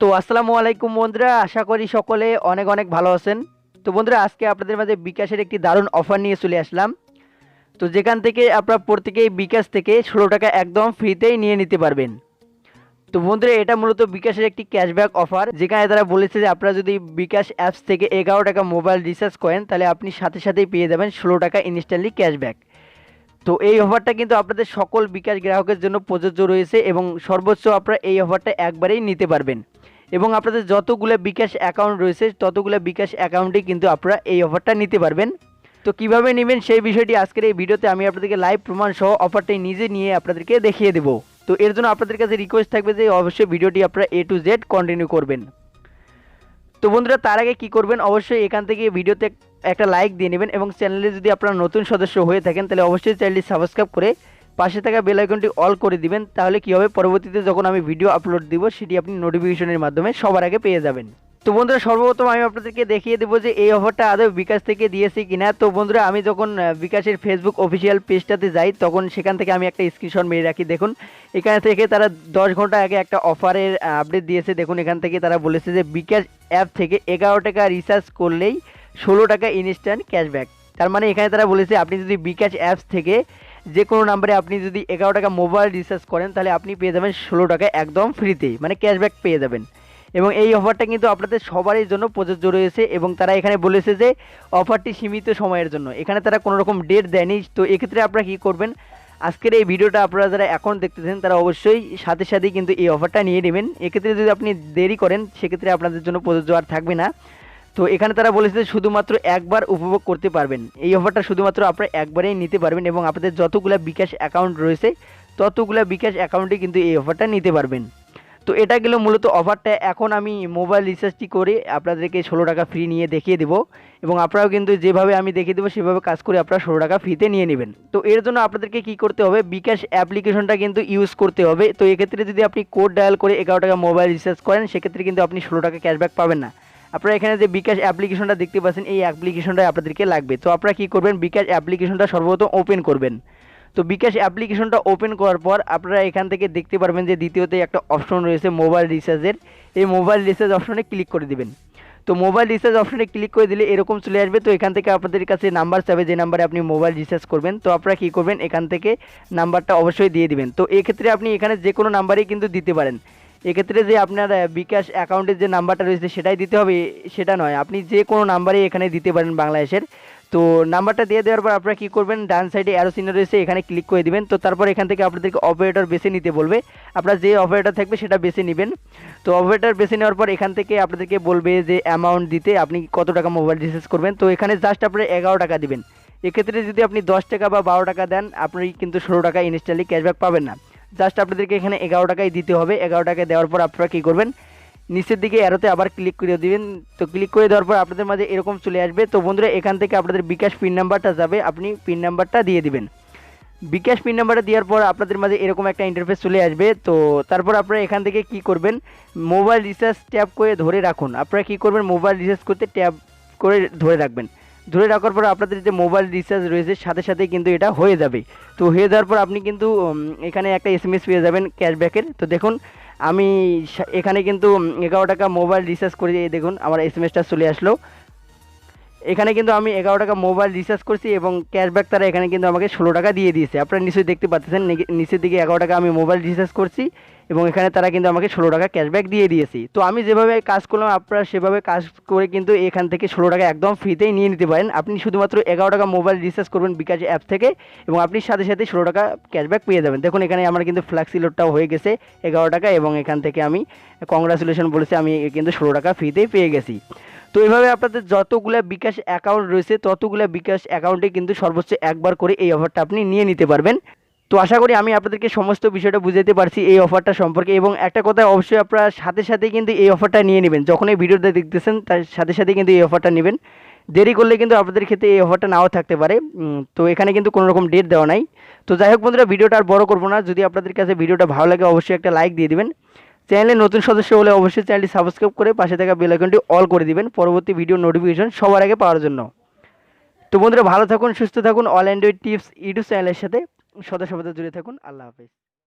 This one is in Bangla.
তো আসসালামু আলাইকুম বন্ধুরা, আশা করি সকলে অনেক অনেক ভালো আছেন। তো বন্ধুরা, আজকে আপনাদের মাঝে বিকাশের একটি দারুণ অফার নিয়ে চলে আসলাম। তো যেখান থেকে আপনারা প্রত্যেকেই বিকাশ থেকে 16 টাকা একদম ফ্রিতেই নিয়ে নিতে পারবেন। তো বন্ধুরা, এটা মূলত বিকাশের একটি ক্যাশব্যাক অফার, যেখানে তারা বলেছে যে আপনারা যদি বিকাশ অ্যাপস থেকে 11 টাকা মোবাইল রিচার্জ করেন তাহলে আপনি সাথে সাথেই পেয়ে যাবেন 16 টাকা ইনস্ট্যান্টলি ক্যাশব্যাক। তো এই অফারটা কিন্তু আপনাদের সকল বিকাশ গ্রাহকের জন্য প্রযোজ্য রয়েছে এবং সর্বোচ্চ আপনারা এই অফারটা একবারেই নিতে পারবেন। এবং আপনাদের যতগুলো বিকাশ অ্যাকাউন্ট রয়েছে ততগুলো বিকাশ অ্যাকাউন্টে কিন্তু আপনারা এই অফারটা নিতে পারবেন। তো কিভাবে নেবেন সেই বিষয়টি আজকের এই ভিডিওতে আমি আপনাদেরকে লাইভ প্রমাণ সহ অফারটি নিজে নিয়ে আপনাদেরকে দেখিয়ে দেবো। তো এর জন্য আপনাদের কাছে রিকোয়েস্ট থাকবে যে অবশ্যই ভিডিওটি আপনারা A to Z কন্টিনিউ করবেন। তো বন্ধুরা, তার আগে কী করবেন, অবশ্যই এখান থেকে ভিডিওতে একটা লাইক দিয়ে নেবেন এবং চ্যানেলে যদি আপনারা নতুন সদস্য হয়ে থাকেন তাহলে অবশ্যই চ্যানেলটি সাবস্ক্রাইব করে পাশে থাকা বেল আইকনটি অল করে দিবেন। তাহলে কী হবে, পরবর্তীতে যখন আমি ভিডিও আপলোড দিব সেটি আপনি নোটিফিকেশনের মাধ্যমে সবার আগে পেয়ে যাবেন। তো বন্ধুরা, সর্বপ্রথম আমি আপনাদেরকে দেখিয়ে দেবো যে এই অফারটা আদৌ বিকাশ থেকে দিয়েছি কিনা। তো বন্ধুরা, আমি যখন বিকাশের ফেসবুক অফিসিয়াল পেজটাতে যাই তখন সেখান থেকে আমি একটা স্ক্রিনশট মেরে রাখি। দেখুন, এখান থেকে তারা 10 ঘন্টা আগে একটা অফারের আপডেট দিয়েছে। দেখুন, এখান থেকে তারা বলেছে যে বিকাশ অ্যাপ থেকে 11 টাকা রিচার্জ করলেই 16 টাকা ইনস্ট্যান্ট ক্যাশব্যাক। তার মানে এখানে তারা বলেছে আপনি যদি বিকাশ অ্যাপস থেকে যে কোনো নাম্বারে আপনি যদি 11 টাকা মোবাইল রিচার্জ করেন তাহলে আপনি পেয়ে যাবেন 16 টাকা একদম ফ্রিতে, মানে ক্যাশব্যাক পেয়ে যাবেন। এবং এই অফারটা কিন্তু আপনাদের সবারই জন্য প্রযোজ্য রয়েছে এবং তারা এখানে বলেছে যে অফারটি সীমিত সময়ের জন্য। এখানে তারা কোনো রকম ডেট দেয়নি। তো এক্ষেত্রে আপনারা কী করবেন, আজকের এই ভিডিওটা আপনারা যারা এখন দেখতেছেন তারা অবশ্যই সাথে সাথেই কিন্তু এই অফারটা নিয়ে নেবেন। এক্ষেত্রে যদি আপনি দেরি করেন সেক্ষেত্রে আপনাদের জন্য প্রযোজ্য আর থাকবে না। তো এখানে তারা বলেছে শুধুমাত্র একবার উপভোগ করতে পারবেন। এই অফারটা শুধুমাত্র আপনারা একবারেই নিতে পারবেন এবং আপনাদের যতগুলো বিকাশ অ্যাকাউন্ট রয়েছে ততগুলো বিকাশ অ্যাকাউন্টে কিন্তু এই অফারটা নিতে পারবেন। তো এটা গেল মূলত অফারটা। এখন আমি মোবাইল রিচার্জটি করে আপনাদেরকে 16 টাকা ফ্রি নিয়ে দেখিয়ে দেবো এবং আপনারাও কিন্তু যেভাবে আমি দেখিয়ে দেবো সেভাবে কাজ করে আপনারা 16 টাকা ফ্রিতে নিয়ে নেবেন। তো এর জন্য আপনাদেরকে কী করতে হবে, বিকাশ অ্যাপ্লিকেশনটা কিন্তু ইউজ করতে হবে। তো এক্ষেত্রে যদি আপনি কোড ডায়াল করে 11 টাকা মোবাইল রিচার্জ করেন সেক্ষেত্রে কিন্তু আপনি 16 টাকা ক্যাশব্যাক পাবেন না। আপনারা এখানে যে বিকাশ অ্যাপ্লিকেশনটা দেখতে পাচ্ছেন এই অ্যাপ্লিকেশনটা আপনাদেরকে লাগবে। তো আপনারা কী করবেন, বিকাশ অ্যাপ্লিকেশনটা সর্বপ্রথম ওপেন করবেন। তো বিকাশ অ্যাপ্লিকেশনটা ওপেন করার পর আপনারা এখান থেকে দেখতে পারবেন যে দ্বিতীয়তে একটা অপশন রয়েছে মোবাইল রিচার্জের। এই মোবাইল রিচার্জ অপশনে ক্লিক করে দিবেন। তো মোবাইল রিচার্জ অপশনে ক্লিক করে দিলে এরকম চলে আসবে। তো এখান থেকে আপনাদের কাছে নাম্বার চাবে যে নাম্বারে আপনি মোবাইল রিচার্জ করবেন। তো আপনারা কী করবেন, এখান থেকে নাম্বারটা অবশ্যই দিয়ে দিবেন। তো এক্ষেত্রে আপনি এখানে যে কোনো নাম্বারেই কিন্তু দিতে পারেন। এক্ষেত্রে যে আপনার বিকাশ অ্যাকাউন্টের যে নাম্বারটা রয়েছে সেটাই দিতে হবে সেটা নয়, আপনি যে কোনো নাম্বারেই এখানে দিতে পারেন বাংলাদেশের। তো নাম্বারটা দিয়ে দেওয়ার পর আপনারা কী করবেন, ডান সাইডে অ্যারো চিহ্ন রয়েছে এখানে ক্লিক করে দিবেন। তো তারপর এখান থেকে আপনাদেরকে অপারেটর বেছে নিতে বলবে, আপনার যে অপারেটর থাকবে সেটা বেছে নেবেন। তো অপারেটর বেছে নেওয়ার পর এখান থেকে আপনাদেরকে বলবে যে অ্যামাউন্ট দিতে, আপনি কত টাকা মোবাইল রিচার্জ করবেন। তো এখানে জাস্ট আপনারা 11 টাকা দিবেন। এক্ষেত্রে যদি আপনি 10 টাকা বা 12 টাকা দেন আপনি কিন্তু 16 টাকা ইনস্ট্যান্টলি ক্যাশব্যাক পাবেন না। জাস্ট আপনাদেরকে এখানে 11 টাকাই দিতে হবে। 11 টাকা দেওয়ার পর আপনারা কী করবেন, নিচের দিকে অ্যারোতে আবার ক্লিক করে দিবেন। তো ক্লিক করে দেওয়ার পর আপনাদের মাঝে এরকম চলে আসবে। তো বন্ধুরা, এখান থেকে আপনাদের বিকাশ পিন নাম্বারটা যাবে, আপনি পিন নাম্বারটা দিয়ে দিবেন। বিকাশ পিন নাম্বারটা দেওয়ার পর আপনাদের মাঝে এরকম একটা ইন্টারফেস চলে আসবে। তো তারপর আপনারা এখান থেকে কী করবেন, মোবাইল রিচার্জ ট্যাপ করে ধরে রাখুন। আপনারা কী করবেন, মোবাইল রিচার্জ করতে ট্যাপ করে ধরে রাখবেন। ধরে রাখার পর আপনাদের যে মোবাইল রিচার্জ রয়েছে সাথে সাথে কিন্তু এটা হয়ে যাবে। তো হয়ে যাওয়ার পর আপনি কিন্তু এখানে একটা এসএমএস পেয়ে যাবেন ক্যাশব্যাকের। তো দেখুন, আমি এখানে কিন্তু 11 টাকা মোবাইল রিচার্জ করে দেখুন আমার এসএমএসটা চলে আসলো। এখানে কিন্তু আমি 11 টাকা মোবাইল রিচার্জ করছি এবং ক্যাশব্যাক তারা এখানে কিন্তু আমাকে 16 টাকা দিয়ে দিয়েছে। আপনারা নিশ্চয়ই দেখতে পাচ্ছেন নিচের দিকে 11 টাকা আমি মোবাইল রিচার্জ করছি এবং এখানে তারা কিন্তু আমাকে 16 টাকা ক্যাশব্যাক দিয়ে দিয়েছি। তো আমি যেভাবে কাজ করলাম আপনারা সেভাবে কাজ করে কিন্তু এখান থেকে 16 টাকা একদম ফ্রিতেই নিয়ে নিতে পারেন। আপনি শুধুমাত্র 11 টাকা মোবাইল রিচার্জ করবেন বিকাশ অ্যাপ থেকে এবং আপনি সাথে সাথে 16 টাকা ক্যাশব্যাক পেয়ে যাবেন। দেখুন, এখানে আমার কিন্তু ফ্ল্যাক্সি লোডটাও হয়ে গেছে 11 টাকা এবং এখান থেকে আমি কংগ্রাচুলেশন বলেছি, আমি কিন্তু 16 টাকা ফ্রিতেই পেয়ে গেছি। তো এইভাবে আপনাদের যতগুলো বিকাশ অ্যাকাউন্ট রয়েছে ততগুলো বিকাশ অ্যাকাউন্টে কিন্তু সর্বোচ্চ একবার করে এই অফারটা আপনি নিয়ে নিতে পারবেন। তো আশা করি আমি আপনাদেরকে সমস্ত বিষয়টা বুঝাতে পারছি এই অফারটা সম্পর্কে। এবং একটা কথা অবশ্যই আপনারা সাথে সাথে কিন্তু এই অফারটা নিয়ে নেবেন, যখন এই ভিডিওটা দেখতেছেন তার সাথে সাথে কিন্তু এই অফারটা নেবেন। দেরি করলে কিন্তু আপনাদের ক্ষেত্রে এই অফারটা নাও থাকতে পারে। তো এখানে কিন্তু কোনো রকম ডেট দেওয়া নাই। তো যাই হোক বন্ধুরা, ভিডিওটা আর বড় করবো না। যদি আপনাদের কাছে ভিডিওটা ভালো লাগে অবশ্যই একটা লাইক দিয়ে দিবেন। চ্যানেলে নতুন সদস্য হলে অবশ্যই চ্যানেলটি সাবস্ক্রাইব করে পাশে থাকা বেল আইকনটি অল করে দিবেন পরবর্তী ভিডিও নোটিফিকেশন সবার আগে পাওয়ার জন্য। তো বন্ধুরা, ভালো থাকুন, সুস্থ থাকুন। অল অ্যান্ড্রয়েড টিপস ইউটিউব চ্যানেলের সাথে সদা সর্বদা জুড়ে থাকুন। আল্লাহ হাফেজ।